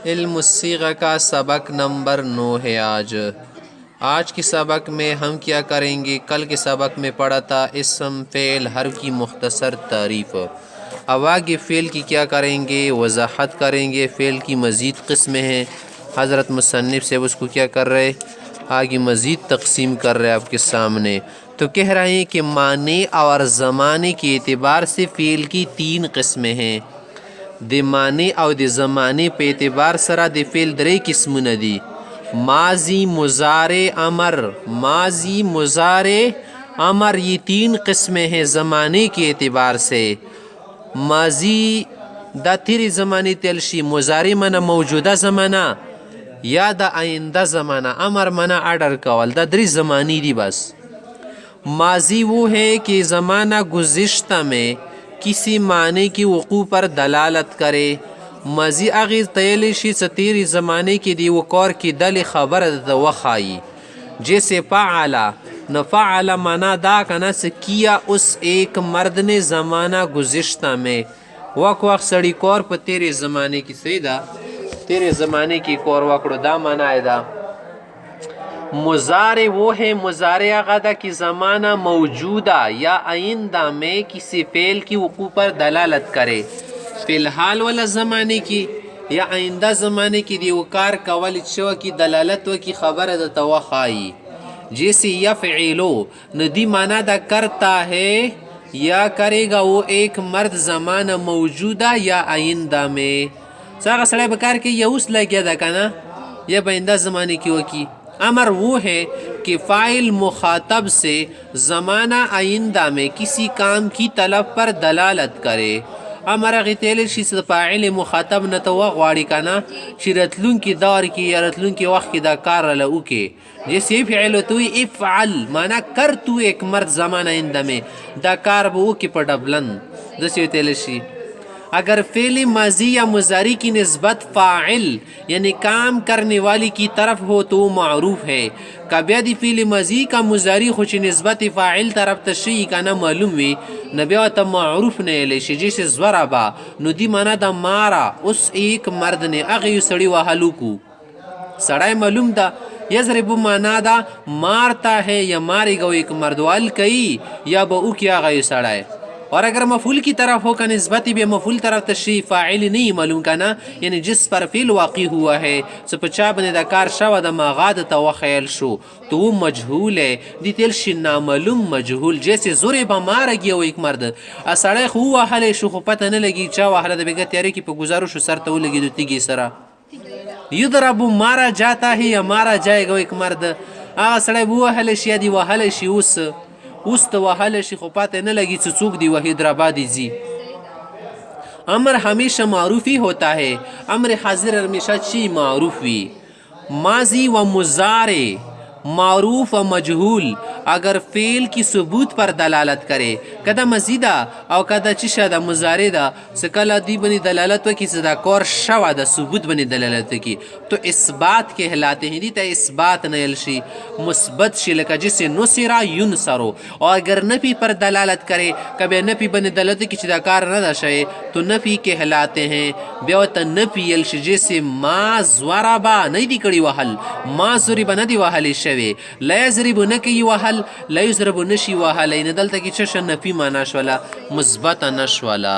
इल्मुस्सीग़ा का सबक नंबर 9 है। आज के सबक में हम क्या करेंगे, कल के सबक में पढ़ा था इस्म फ़ेल हर्फ की मुख्तसर तारीफ़। अब आगे फ़ेल की क्या करेंगे, वज़ाहत करेंगे। फ़ेल की मज़ीद क़िस्में हैं। हज़रत मुसन्निफ़ से उसको क्या कर रहे, आगे मज़ीद तक़सीम कर रहे आपके सामने। तो कह रहे हैं कि माने और ज़माने के एतबार से फ़ेल की 3 क़िस्में हैं। दे माने और दे ज़माने पे एतबार सरा दे फ़ेल 3 किस्मुन दी। माजी, मुज़ारे, अमर। माजी, मुज़ारे, अमर, ये 3 किस्में हैं ज़माने के एतबार से। माजी दा तेरे ज़माने तेलशी, मुज़ारे मना मौजूदा ज़माना या दा आइंदा ज़माना, अमर मना आर्डर कवल। दा 3 ज़मानी दी बस। माजी वो है कि ज़माना गुज़िश्ता में किसी माने की वक़ू पर दलालत करे। माजी आगे तैली शी तेरी ज़माने की दी वक़ौर की दल खबर वखाई। जैसे फ़अला न फ़अला मना दा कना से किया उस एक मर्द ने ज़माना गुज़िश्ता में। वक़ वक़ सड़ी कौर पर तेरे ज़माने की सईदा, तेरे ज़माने की कौर वक़ड़ो दा मना है दा। मुज़ारे वो है, मुज़ारे आगादा की ज़माना मौजूदा या आइंदा में किसी फ़ेल की वक़ू पर दलालत करे। फ़िलहाल वाला ज़माने की या आइंदा ज़माने की दिवकार कवल शो की दलालत व की खबर द तवखाई। जैसे यफ़इलो नदी माना दा करता है या करेगा वो एक मर्द ज़माना मौजूदा या आइंदा में। सागा सड़ा बकार के या उस लग गया दा कना या आइंदा ज़माने की वकी। अमर वो है कि फ़ाइल मुखातब से ज़माना आइंदा में किसी काम की तलब पर दलालत करे। अमर गीतेल शीस फ़ाइल मुखातब न तो वाड़ी काना शिरतलुन की दौर की या रतलुन की वक्त की दा कार लऊ के। जैसे फ़िअल तो इफ़अल माना कर तू एक मर्द ज़माना आइंदा में दा कार वो की पड़बलन जैसे तेल शी। अगर फ़ेल माजी या मुज़ारी की निस्बत फ़ाइल यानी काम करने वाली की तरफ हो तो मारूफ है। कब्यादी फ़ेल माजी का मुज़ारी खुश निस्बत फ़ाइल तरफ तशरीह का ना मालूम हुई नबिया तब मारूफ ने लेशी। जैसे ज़्वरबा नुदी माना दा मारा उस एक मर्द ने अगे सड़ी व हलूकू सड़ाई मालूम दा। यज़रिबु माना दा मारता है या मारेगा एक मर्द वाल कई या बऊ क्या गई सड़ाए। और अगर मफूल की तरफ हो का निस्बती भी मफूल तरफ तशरीह फ़ाइल नहीं मालूम का ना, यानी जिस पर फ़िल वाक़ी हुआ है सो पचा बने दा कार शवा दा मागाद तवख़यल शो तो वो मजहूल है। दी तेल शी नामालूम मजहूल। जैसे ज़ुरिबा मार गया वो एक मर्द असड़े हुआ हले शो खो पता न लगी चा वाहला दा बेगा तैयारी की पे गुजारो शो सर तो लगी दो तिगी सरा। युदरबु मारा जाता है या मारा जाएगा एक मर्द असड़े वो हले शी यदि वहले शी उस तो वहले शी खो पता न लगी चुचुक दी वही द्राबादी जी। अमर हमेशा मारूफी होता है। अमर हाजिर हमेशा ची मारूफी। माजी व मुज़ारे मारूफ व मजहूल अगर फ़ेल की सबूत पर दलालत करे कदा मजीदा और कदा चिशा दा मुज़ारे दा सकला दी बनी दलालत की सदा कौर शवा दा सबूत बनी दलालत की तो इस बात कहलाते हैं। दी इस बात नयलशी मुस्बत शिलका जिसे नुसरा यून सरो। और अगर नफ़ी पर दलालत करे कभी नफ़ी बनी दलालत की चिदाकार न दशे तो नफ़ी कहलाते हैं। ब्योत नफ़ी यलशी जैसे मा ज़्वरबा नहीं दी कड़ी वहल मा ज़ुरिबा न दी वहल शवे लयज़रिबु न की वहल लयुज़रबु नशी वहल इन दलता की चशन नफ़ी माना शवला मुस्बत नशवला।